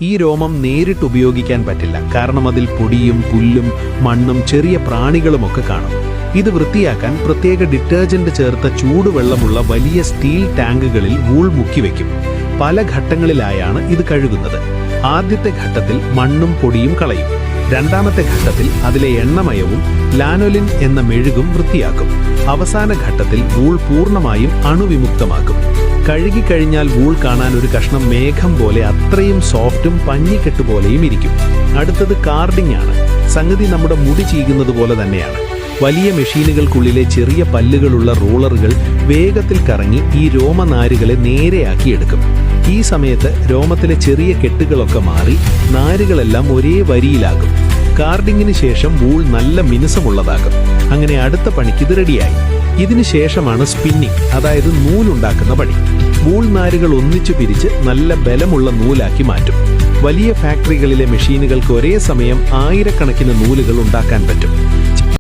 ഈ രോമം നേരിട്ട് ഉപയോഗിക്കാൻ പറ്റില്ല, കാരണം അതിൽ പൊടിയും പുല്ലും മണ്ണും ചെറിയ പ്രാണികളുമൊക്കെ കാണും. ഇത് വൃത്തിയാക്കാൻ പ്രത്യേക ഡിറ്റർജന്റ് ചേർത്ത ചൂടുവെള്ളമുള്ള വലിയ സ്റ്റീൽ ടാങ്കുകളിൽ വൂൾ മുക്കിവെക്കും. പല ഘട്ടങ്ങളിലായാണ് ഇത് കഴുകുന്നത്. ആദ്യത്തെ ഘട്ടത്തിൽ മണ്ണും പൊടിയും കളയും. രണ്ടാമത്തെ ഘട്ടത്തിൽ അതിലെ എണ്ണമയവും ലാനൊലിൻ എന്ന മെഴുകും വൃത്തിയാക്കും. അവസാന ഘട്ടത്തിൽ വൂൾ പൂർണ്ണമായും അണുവിമുക്തമാക്കും. കഴുകിക്കഴിഞ്ഞാൽ വൂൾ കാണാൻ ഒരു കഷ്ണം മേഘം പോലെ അത്രയും സോഫ്റ്റും പഞ്ഞിക്കെട്ടുപോലെയും ഇരിക്കും. അടുത്തത് കാർഡിംഗ് ആണ്. സംഗതി നമ്മുടെ മുടി ചീകുന്നത് പോലെ തന്നെയാണ്. വലിയ മെഷീനുകൾക്കുള്ളിലെ ചെറിയ പല്ലുകളുള്ള റോളറുകൾ വേഗത്തിൽ കറങ്ങി ഈ രോമനാരുകളെ നേരെയാക്കിയെടുക്കും. ഈ സമയത്ത് രോമത്തിലെ ചെറിയ കെട്ടുകളൊക്കെ മാറി നാരുകളെല്ലാം ഒരേ വരിയിലാകും. കാർഡിങ്ങിന് ശേഷം വൂൾ നല്ല മിനുസമുള്ളതാകും. അങ്ങനെ അടുത്ത പണിക്ക് ഇത് റെഡിയായി. ഇതിനു ശേഷമാണ് സ്പിന്നിങ്, അതായത് നൂലുണ്ടാക്കുന്ന പണി. വൂൾ നാരുകൾ ഒന്നിച്ചു പിരിച്ച് നല്ല ബലമുള്ള നൂലാക്കി മാറ്റും. വലിയ ഫാക്ടറികളിലെ മെഷീനുകൾക്ക് ഒരേ സമയം ആയിരക്കണക്കിന് നൂലുകൾ ഉണ്ടാക്കാൻ പറ്റും.